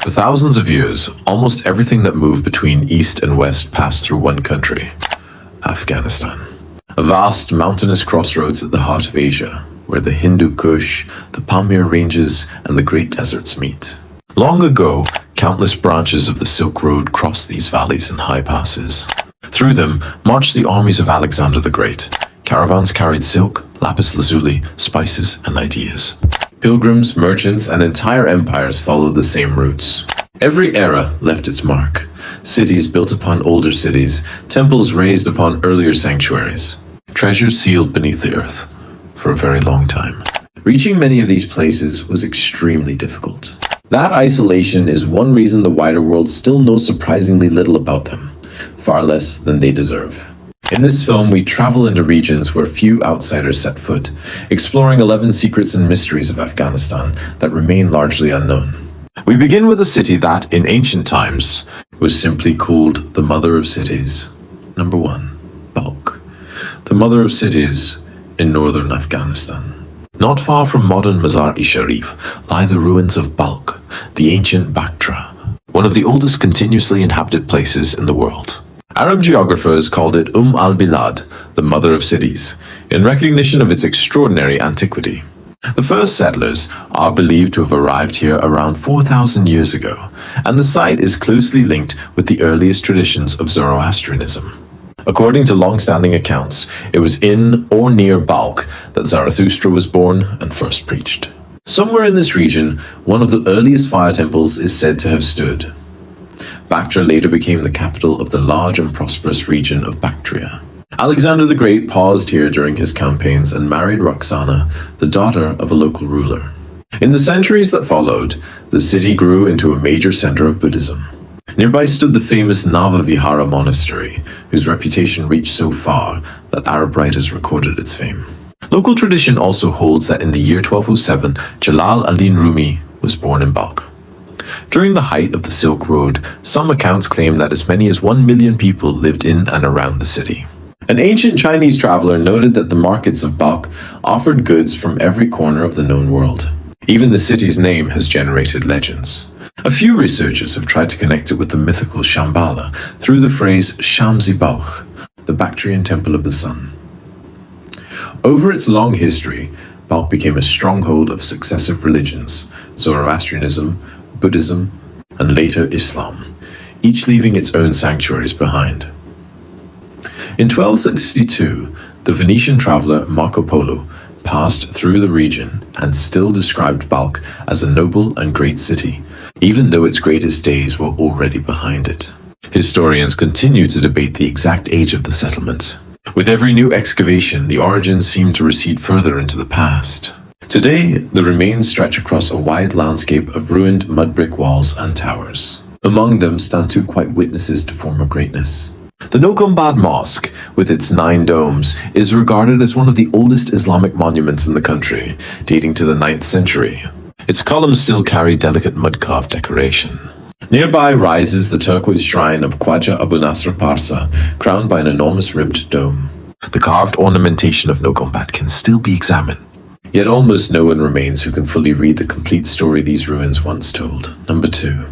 For thousands of years, almost everything that moved between east and west passed through one country, Afghanistan. A vast mountainous crossroads at the heart of Asia, where the Hindu Kush, the Pamir ranges, and the great deserts meet. Long ago, countless branches of the Silk Road crossed these valleys and high passes. Through them marched the armies of Alexander the Great. Caravans carried silk, lapis lazuli, spices, and ideas. Pilgrims, merchants, and entire empires followed the same routes. Every era left its mark. Cities built upon older cities, temples raised upon earlier sanctuaries, treasures sealed beneath the earth for a very long time. Reaching many of these places was extremely difficult. That isolation is one reason the wider world still knows surprisingly little about them, far less than they deserve. In this film, we travel into regions where few outsiders set foot, exploring 11 secrets and mysteries of Afghanistan that remain largely unknown. We begin with a city that, in ancient times, was simply called the Mother of Cities. Number 1. Balkh. The Mother of Cities in northern Afghanistan. Not far from modern Mazar-e-Sharif lie the ruins of Balkh, the ancient Bactria, one of the oldest continuously inhabited places in the world. Arab geographers called it al-Bilad, the Mother of Cities, in recognition of its extraordinary antiquity. The first settlers are believed to have arrived here around 4,000 years ago, and the site is closely linked with the earliest traditions of Zoroastrianism. According to long-standing accounts, it was in or near Balkh that Zarathustra was born and first preached. Somewhere in this region, one of the earliest fire temples is said to have stood. Bactria later became the capital of the large and prosperous region of Bactria. Alexander the Great paused here during his campaigns and married Roxana, the daughter of a local ruler. In the centuries that followed, the city grew into a major center of Buddhism. Nearby stood the famous Nava Vihara monastery, whose reputation reached so far that Arab writers recorded its fame. Local tradition also holds that in the year 1207, Jalal ad-Din Rumi was born in Balkh. During the height of the Silk Road, some accounts claim that as many as 1 million people lived in and around the city. An ancient Chinese traveler noted that the markets of Balkh offered goods from every corner of the known world. Even the city's name has generated legends. A few researchers have tried to connect it with the mythical Shambhala through the phrase Shamsi Balkh, the Bactrian Temple of the Sun. Over its long history, Balkh became a stronghold of successive religions, Zoroastrianism, Buddhism, and later Islam, each leaving its own sanctuaries behind. In 1262, the Venetian traveler Marco Polo passed through the region and still described Balkh as a noble and great city, even though its greatest days were already behind it. Historians continue to debate the exact age of the settlement. With every new excavation, the origins seem to recede further into the past. Today, the remains stretch across a wide landscape of ruined mud brick walls and towers. Among them stand two quite witnesses to former greatness. The Nokombad Mosque, with its 9 domes, is regarded as one of the oldest Islamic monuments in the country, dating to the 9th century. Its columns still carry delicate mud-carved decoration. Nearby rises the turquoise shrine of Khwaja Abu Nasr Parsa, crowned by an enormous ribbed dome. The carved ornamentation of Nokombad can still be examined. Yet almost no one remains who can fully read the complete story these ruins once told. Number 2.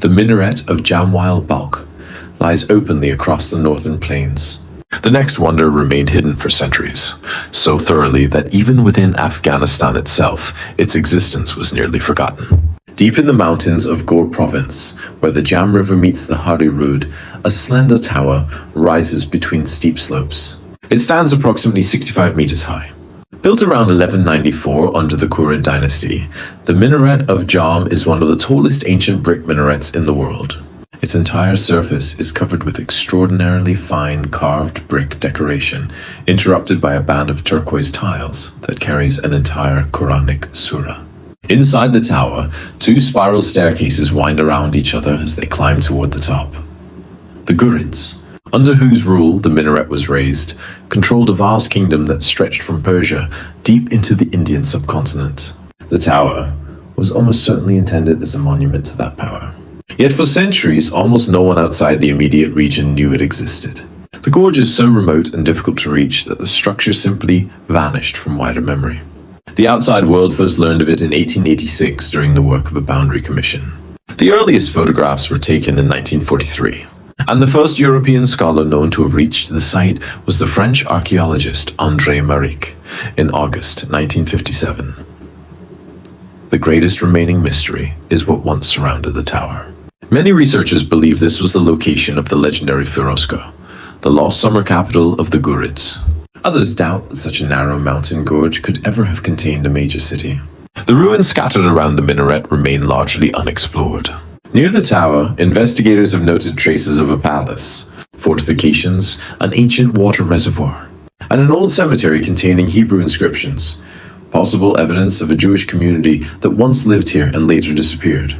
The minaret of Jamwal Balkh lies openly across the northern plains. The next wonder remained hidden for centuries, so thoroughly that even within Afghanistan itself, its existence was nearly forgotten. Deep in the mountains of Ghor province, where the Jam River meets the Hari Rud, a slender tower rises between steep slopes. It stands approximately 65 meters high. Built around 1194 under the Qurid dynasty, the minaret of Jam is one of the tallest ancient brick minarets in the world. Its entire surface is covered with extraordinarily fine carved brick decoration, interrupted by a band of turquoise tiles that carries an entire Quranic surah. Inside the tower, 2 spiral staircases wind around each other as they climb toward the top. The Ghurids, under whose rule the minaret was raised, controlled a vast kingdom that stretched from Persia deep into the Indian subcontinent. The tower was almost certainly intended as a monument to that power. Yet for centuries, almost no one outside the immediate region knew it existed. The gorge is so remote and difficult to reach that the structure simply vanished from wider memory. The outside world first learned of it in 1886 during the work of a boundary commission. The earliest photographs were taken in 1943, and the first European scholar known to have reached the site was the French archaeologist André Maric in August 1957. The greatest remaining mystery is what once surrounded the tower. Many researchers believe this was the location of the legendary Firozka, the lost summer capital of the Gurids. Others doubt that such a narrow mountain gorge could ever have contained a major city. The ruins scattered around the minaret remain largely unexplored. Near the tower, investigators have noted traces of a palace, fortifications, an ancient water reservoir, and an old cemetery containing Hebrew inscriptions, possible evidence of a Jewish community that once lived here and later disappeared.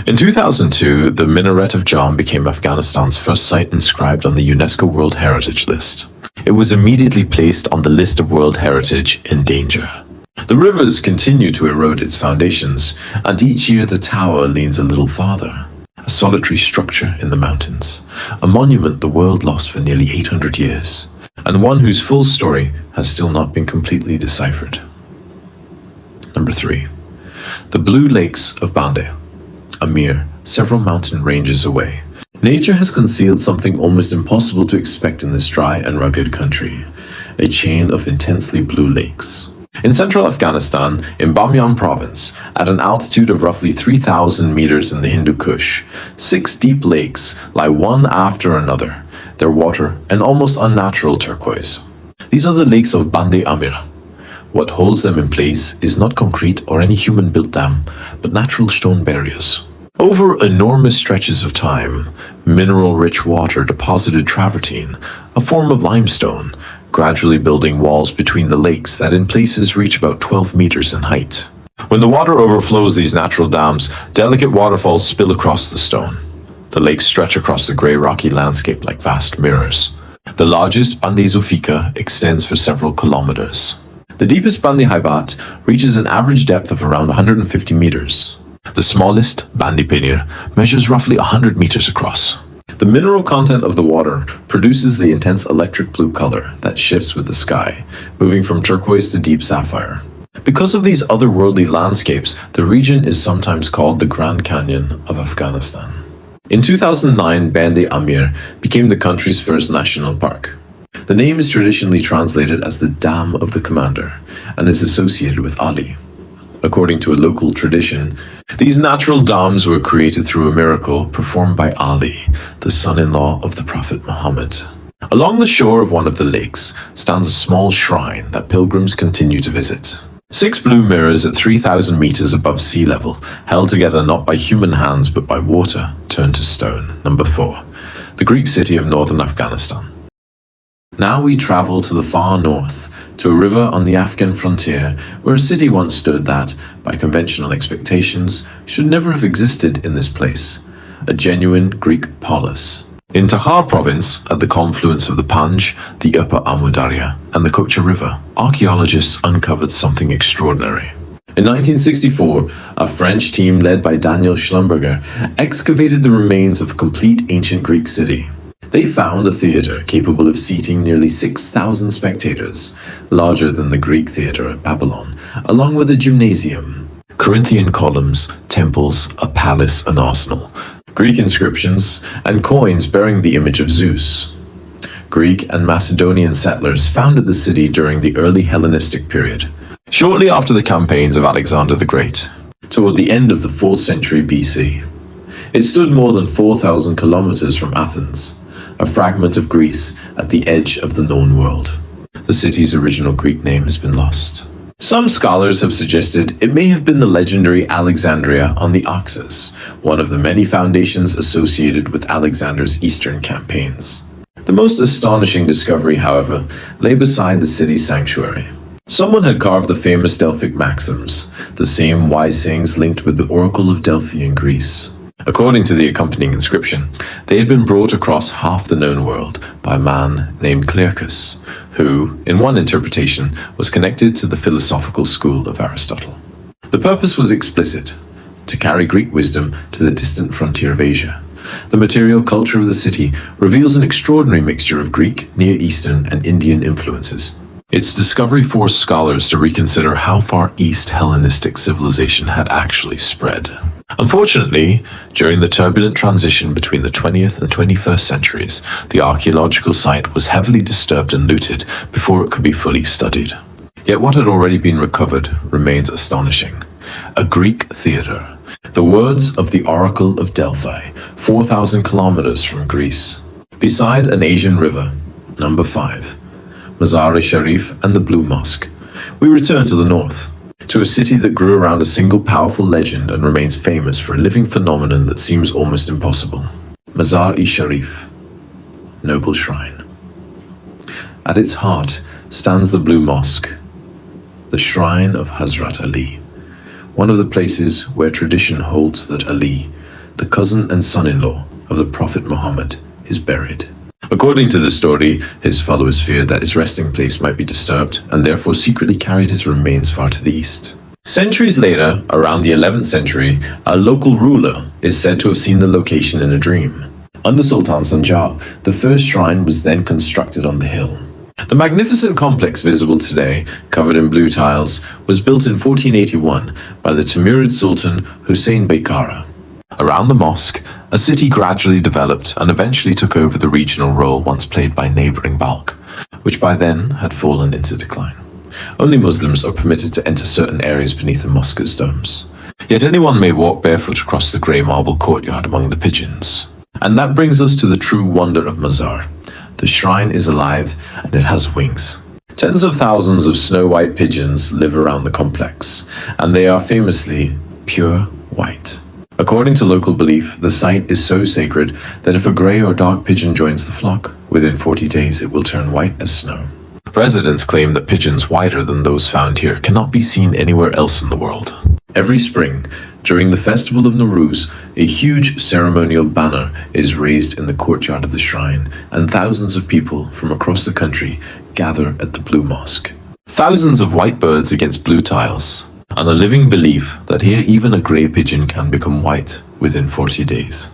In 2002, the Minaret of Jam became Afghanistan's first site inscribed on the UNESCO World Heritage List. It was immediately placed on the list of World Heritage in danger. The rivers continue to erode its foundations, and each year the tower leans a little farther. A solitary structure in the mountains, a monument the world lost for nearly 800 years, and one whose full story has still not been completely deciphered. Number 3. The Blue Lakes of Bande, a mere several mountain ranges away. Nature has concealed something almost impossible to expect in this dry and rugged country, a chain of intensely blue lakes. In central Afghanistan, in Bamiyan province, at an altitude of roughly 3,000 meters in the Hindu Kush, 6 deep lakes lie one after another, their water an almost unnatural turquoise. These are the lakes of Bande Amir. What holds them in place is not concrete or any human-built dam, but natural stone barriers. Over enormous stretches of time, mineral-rich water deposited travertine, a form of limestone, gradually building walls between the lakes that in places reach about 12 meters in height. When the water overflows these natural dams, delicate waterfalls spill across the stone. The lakes stretch across the grey rocky landscape like vast mirrors. The largest, Bande Zulfikar, extends for several kilometers. The deepest, Bande Haibat, reaches an average depth of around 150 meters. The smallest, Bande Penir, measures roughly 100 meters across. The mineral content of the water produces the intense electric blue color that shifts with the sky, moving from turquoise to deep sapphire. Because of these otherworldly landscapes, the region is sometimes called the Grand Canyon of Afghanistan. In 2009, Bande Amir became the country's first national park. The name is traditionally translated as the Dam of the Commander and is associated with Ali. According to a local tradition, these natural dams were created through a miracle performed by Ali, the son-in-law of the Prophet Muhammad. Along the shore of one of the lakes stands a small shrine that pilgrims continue to visit. 6 blue mirrors at 3,000 meters above sea level, held together not by human hands but by water, turn to stone. Number 4. The Greek city of northern Afghanistan. Now we travel to the far north, to a river on the Afghan frontier where a city once stood that, by conventional expectations, should never have existed in this place, a genuine Greek polis. In Takhar province, at the confluence of the Panj, the Upper Amu Darya, and the Kocha River, archaeologists uncovered something extraordinary. In 1964, a French team led by Daniel Schlumberger excavated the remains of a complete ancient Greek city. They found a theater capable of seating nearly 6,000 spectators, larger than the Greek theater at Babylon, along with a gymnasium, Corinthian columns, temples, a palace, an arsenal, Greek inscriptions, and coins bearing the image of Zeus. Greek and Macedonian settlers founded the city during the early Hellenistic period, shortly after the campaigns of Alexander the Great, toward the end of the 4th century BC. It stood more than 4,000 kilometers from Athens, a fragment of Greece at the edge of the known world. The city's original Greek name has been lost. Some scholars have suggested it may have been the legendary Alexandria on the Oxus, one of the many foundations associated with Alexander's eastern campaigns. The most astonishing discovery, however, lay beside the city's sanctuary. Someone had carved the famous Delphic maxims, the same wise sayings linked with the Oracle of Delphi in Greece. According to the accompanying inscription, they had been brought across half the known world by a man named Clearchus, who, in one interpretation, was connected to the philosophical school of Aristotle. The purpose was explicit: to carry Greek wisdom to the distant frontier of Asia. The material culture of the city reveals an extraordinary mixture of Greek, Near Eastern, and Indian influences. Its discovery forced scholars to reconsider how far east Hellenistic civilization had actually spread. Unfortunately, during the turbulent transition between the 20th and 21st centuries, the archaeological site was heavily disturbed and looted before it could be fully studied. Yet what had already been recovered remains astonishing. A Greek theatre, the words of the Oracle of Delphi, 4,000 kilometers from Greece. Beside an Asian river, number 5, Mazar-e-Sharif and the Blue Mosque, we return to the north, to a city that grew around a single powerful legend and remains famous for a living phenomenon that seems almost impossible. Mazar-e-Sharif, noble shrine. At its heart stands the Blue Mosque, the shrine of Hazrat Ali, one of the places where tradition holds that Ali, the cousin and son-in-law of the Prophet Muhammad, is buried. According to the story, his followers feared that his resting place might be disturbed and therefore secretly carried his remains far to the east. Centuries later, around the 11th century, a local ruler is said to have seen the location in a dream. Under Sultan Sanjar, the first shrine was then constructed on the hill. The magnificent complex visible today, covered in blue tiles, was built in 1481 by the Timurid Sultan Hussein Bey Kara. Around the mosque, a city gradually developed and eventually took over the regional role once played by neighboring Balkh, which by then had fallen into decline. Only Muslims are permitted to enter certain areas beneath the mosque's domes. Yet anyone may walk barefoot across the grey marble courtyard among the pigeons. And that brings us to the true wonder of Mazar. The shrine is alive and it has wings. Tens of thousands of snow-white pigeons live around the complex, and they are famously pure white. According to local belief, the site is so sacred that if a grey or dark pigeon joins the flock, within 40 days it will turn white as snow. Residents claim that pigeons whiter than those found here cannot be seen anywhere else in the world. Every spring, during the festival of Nowruz, a huge ceremonial banner is raised in the courtyard of the shrine, and thousands of people from across the country gather at the Blue Mosque. Thousands of white birds against blue tiles, and a living belief that here even a grey pigeon can become white within 40 days.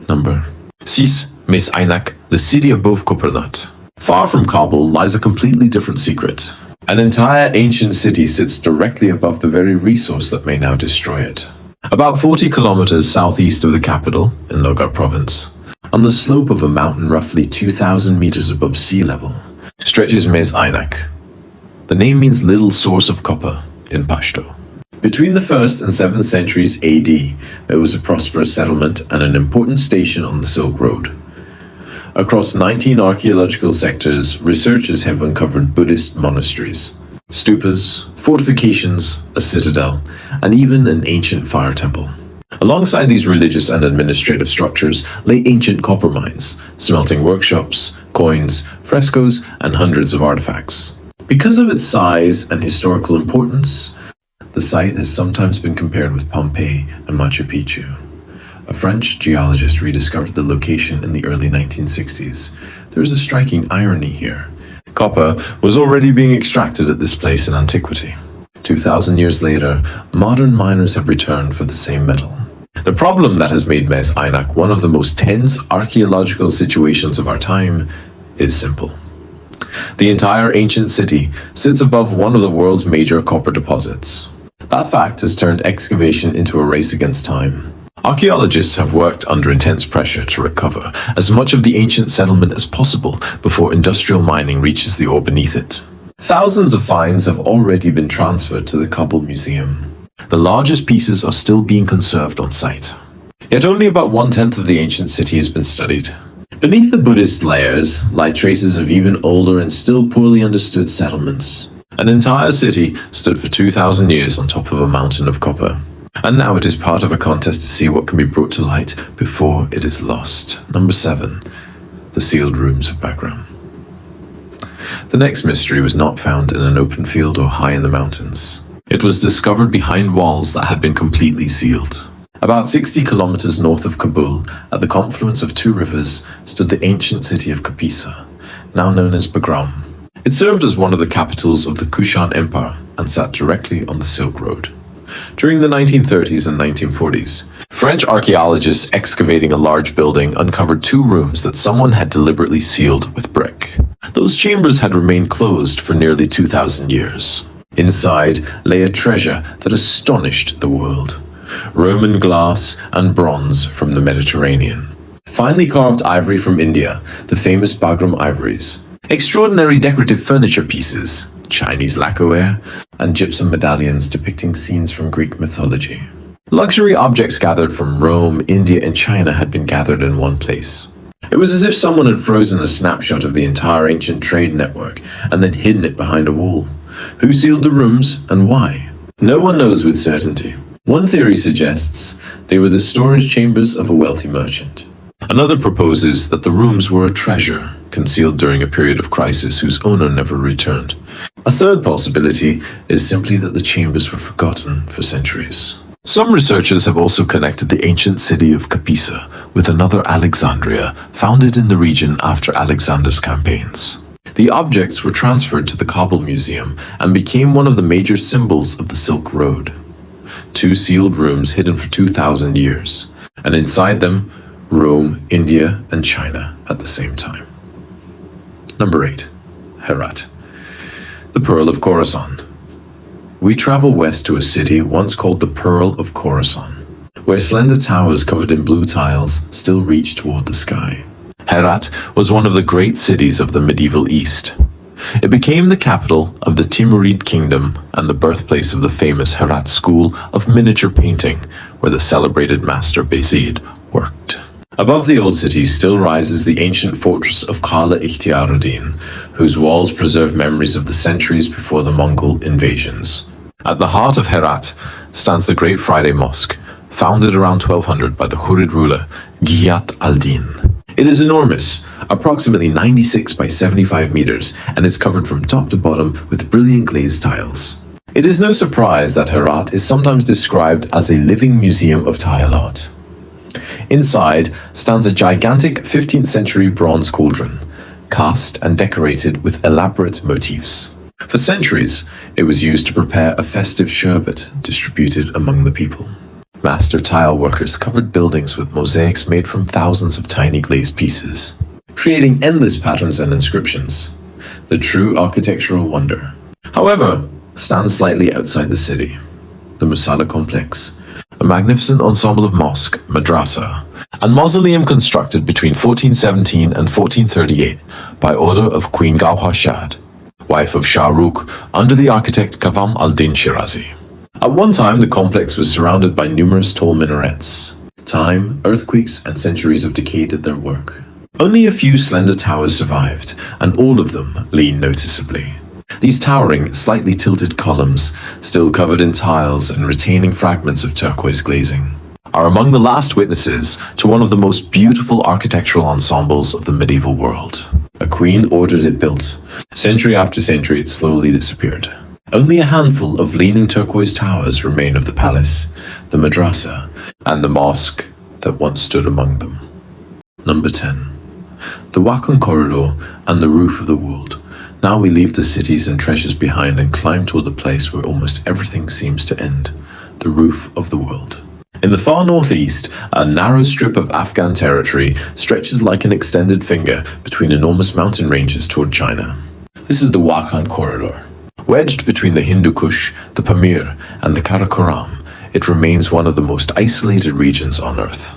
Number 6. Mes Aynak, the city above Kopernak. Far from Kabul lies a completely different secret. An entire ancient city sits directly above the very resource that may now destroy it. About 40 kilometers southeast of the capital, in Logar province, on the slope of a mountain roughly 2,000 meters above sea level, stretches Mes Aynak. The name means little source of copper in Pashto. Between the 1st and 7th centuries AD, it was a prosperous settlement and an important station on the Silk Road. Across 19 archaeological sectors, researchers have uncovered Buddhist monasteries, stupas, fortifications, a citadel, and even an ancient fire temple. Alongside these religious and administrative structures lay ancient copper mines, smelting workshops, coins, frescoes, and hundreds of artifacts. Because of its size and historical importance, the site has sometimes been compared with Pompeii and Machu Picchu. A French geologist rediscovered the location in the early 1960s. There is a striking irony here. Copper was already being extracted at this place in antiquity. 2,000 years later, modern miners have returned for the same metal. The problem that has made Mes Aynak one of the most tense archaeological situations of our time is simple. The entire ancient city sits above one of the world's major copper deposits. That fact has turned excavation into a race against time. Archaeologists have worked under intense pressure to recover as much of the ancient settlement as possible before industrial mining reaches the ore beneath it. Thousands of finds have already been transferred to the Kabul Museum. The largest pieces are still being conserved on site. Yet only about 1/10 of the ancient city has been studied. Beneath the Buddhist layers lie traces of even older and still poorly understood settlements. An entire city stood for 2,000 years on top of a mountain of copper. And now it is part of a contest to see what can be brought to light before it is lost. Number 7. The sealed rooms of Bagram. The next mystery was not found in an open field or high in the mountains. It was discovered behind walls that had been completely sealed. About 60 kilometers north of Kabul, at the confluence of two rivers, stood the ancient city of Kapisa, now known as Bagram. It served as one of the capitals of the Kushan Empire and sat directly on the Silk Road. During the 1930s and 1940s, French archaeologists excavating a large building uncovered two rooms that someone had deliberately sealed with brick. Those chambers had remained closed for nearly 2,000 years. Inside lay a treasure that astonished the world: Roman glass and bronze from the Mediterranean, finely carved ivory from India, the famous Bagram ivories, extraordinary decorative furniture pieces, Chinese lacquerware, and gypsum medallions depicting scenes from Greek mythology. Luxury objects gathered from Rome, India, and China had been gathered in one place. It was as if someone had frozen a snapshot of the entire ancient trade network and then hidden it behind a wall. Who sealed the rooms and why? No one knows with certainty. One theory suggests they were the storage chambers of a wealthy merchant. Another proposes that the rooms were a treasure concealed during a period of crisis whose owner never returned. A third possibility is simply that the chambers were forgotten for centuries. Some researchers have also connected the ancient city of Capisa with another Alexandria, founded in the region after Alexander's campaigns. The objects were transferred to the Kabul Museum and became one of the major symbols of the Silk Road. Two sealed rooms hidden for 2,000 years, and inside them, Rome, India, and China at the same time. Number 8. Herat, the Pearl of Khorasan. We travel west to a city once called the Pearl of Khorasan, where slender towers covered in blue tiles still reach toward the sky. Herat was one of the great cities of the medieval East. It became the capital of the Timurid kingdom and the birthplace of the famous Herat school of miniature painting, where the celebrated master Bayezid worked. Above the old city still rises the ancient fortress of Qala Ikhtiyaruddin, whose walls preserve memories of the centuries before the Mongol invasions. At the heart of Herat stands the Great Friday Mosque, founded around 1200 by the Ghurid ruler Ghiyat al-Din. It is enormous, approximately 96 by 75 meters, and is covered from top to bottom with brilliant glazed tiles. It is no surprise that Herat is sometimes described as a living museum of tile art. Inside stands a gigantic 15th century bronze cauldron, cast and decorated with elaborate motifs. For centuries, it was used to prepare a festive sherbet distributed among the people. Master tile workers covered buildings with mosaics made from thousands of tiny glazed pieces, creating endless patterns and inscriptions. The true architectural wonder, however, stands slightly outside the city. The Musalla complex, a magnificent ensemble of mosque, madrasa, and mausoleum constructed between 1417 and 1438 by order of Queen Gauhar Shad, wife of Shah Rukh, under the architect Kavam al-Din Shirazi. At one time, the complex was surrounded by numerous tall minarets. Time, earthquakes, and centuries of decay did their work. Only a few slender towers survived, and all of them lean noticeably. These towering, slightly tilted columns, still covered in tiles and retaining fragments of turquoise glazing, are among the last witnesses to one of the most beautiful architectural ensembles of the medieval world. A queen ordered it built. Century after century, it slowly disappeared. Only a handful of leaning turquoise towers remain of the palace, the madrasa, and the mosque that once stood among them. Number 10. The Wakhan Corridor and the Roof of the World. Now we leave the cities and treasures behind and climb toward the place where almost everything seems to end, the Roof of the World. In the far northeast, a narrow strip of Afghan territory stretches like an extended finger between enormous mountain ranges toward China. This is the Wakhan Corridor. Wedged between the Hindu Kush, the Pamir, and the Karakoram, it remains one of the most isolated regions on Earth.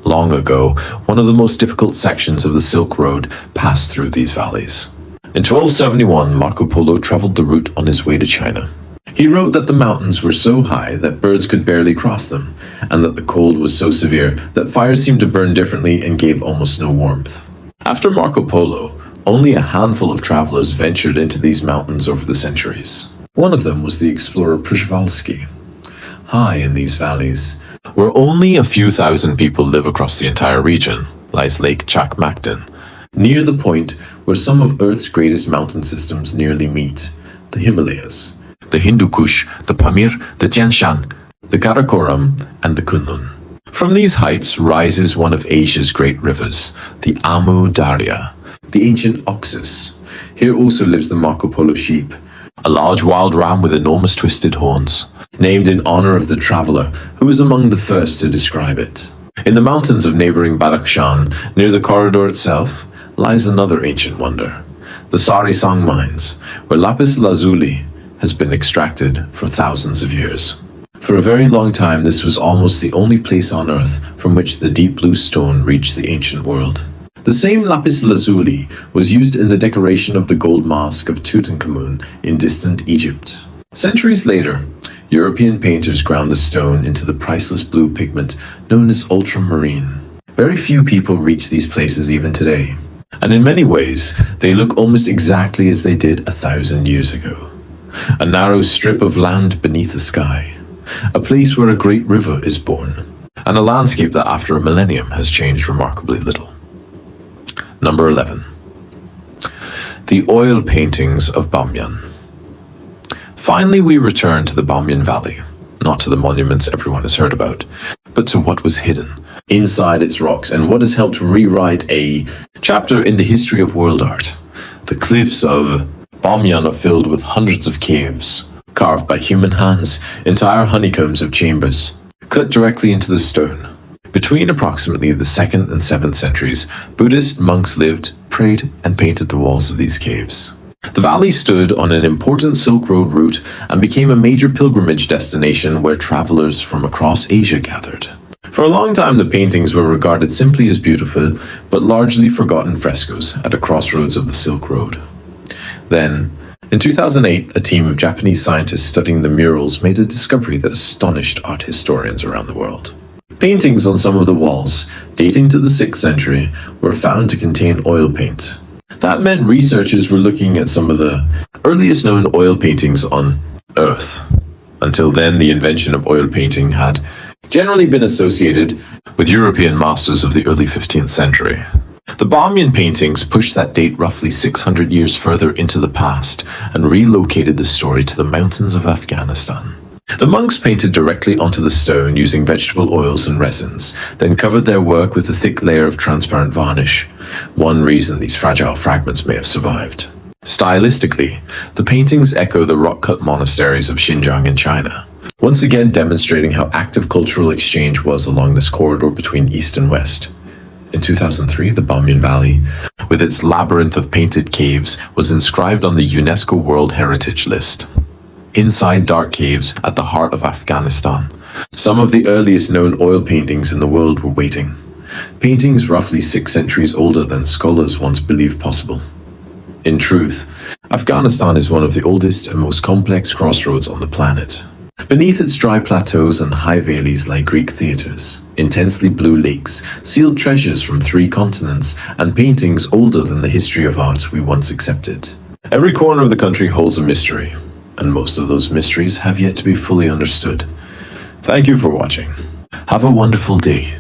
Long ago, one of the most difficult sections of the Silk Road passed through these valleys. In 1271, Marco Polo traveled the route on his way to China. He wrote that the mountains were so high that birds could barely cross them, and that the cold was so severe that fires seemed to burn differently and gave almost no warmth. After Marco Polo, only a handful of travelers ventured into these mountains over the centuries. One of them was the explorer Przewalski. High in these valleys, where only a few thousand people live across the entire region, lies Lake Chakmakdin, near the point where some of Earth's greatest mountain systems nearly meet, the Himalayas, the Hindu Kush, the Pamir, the Tian Shan, the Karakoram, and the Kunlun. From these heights rises one of Asia's great rivers, the Amu Darya, the ancient Oxus. Here also lives the Marco Polo sheep, a large wild ram with enormous twisted horns. named in honor of the traveler who was among the first to describe it. In the mountains of neighboring Badakhshan, near the corridor itself, lies another ancient wonder, the Sarisang mines, where lapis lazuli has been extracted for thousands of years. For a very long time, this was almost the only place on Earth from which the deep blue stone reached the ancient world. The same lapis lazuli was used in the decoration of the gold mask of Tutankhamun in distant Egypt. Centuries later, European painters ground the stone into the priceless blue pigment known as ultramarine. Very few people reach these places even today, and in many ways, they look almost exactly as they did 1,000 years ago. A narrow strip of land beneath the sky, a place where a great river is born, and a landscape that after a millennium has changed remarkably little. Number 11. The oil paintings of Bamiyan. Finally, we return to the Bamiyan Valley, not to the monuments everyone has heard about, but to what was hidden inside its rocks and what has helped rewrite a chapter in the history of world art. The cliffs of Bamiyan are filled with hundreds of caves, carved by human hands, entire honeycombs of chambers, cut directly into the stone. Between approximately the 2nd and 7th centuries, Buddhist monks lived, prayed, and painted the walls of these caves. The valley stood on an important Silk Road route and became a major pilgrimage destination where travelers from across Asia gathered. For a long time, the paintings were regarded simply as beautiful, but largely forgotten frescoes at a crossroads of the Silk Road. Then, in 2008, a team of Japanese scientists studying the murals made a discovery that astonished art historians around the world. Paintings on some of the walls, dating to the 6th century, were found to contain oil paint. That meant researchers were looking at some of the earliest known oil paintings on Earth. Until then, the invention of oil painting had generally been associated with European masters of the early 15th century. The Bamiyan paintings pushed that date roughly 600 years further into the past and relocated the story to the mountains of Afghanistan. The monks painted directly onto the stone using vegetable oils and resins, then covered their work with a thick layer of transparent varnish. One reason these fragile fragments may have survived. Stylistically, the paintings echo the rock-cut monasteries of Xinjiang in China, once again demonstrating how active cultural exchange was along this corridor between East and West. In 2003, the Bamiyan Valley, with its labyrinth of painted caves, was inscribed on the UNESCO World Heritage List. Inside dark caves at the heart of Afghanistan, some of the earliest known oil paintings in the world were waiting. Paintings roughly 6 centuries older than scholars once believed possible. In truth, Afghanistan is one of the oldest and most complex crossroads on the planet. Beneath its dry plateaus and high valleys lie Greek theaters, intensely blue lakes, sealed treasures from 3 continents, and paintings older than the history of art we once accepted. Every corner of the country holds a mystery, and most of those mysteries have yet to be fully understood. Thank you for watching. Have a wonderful day.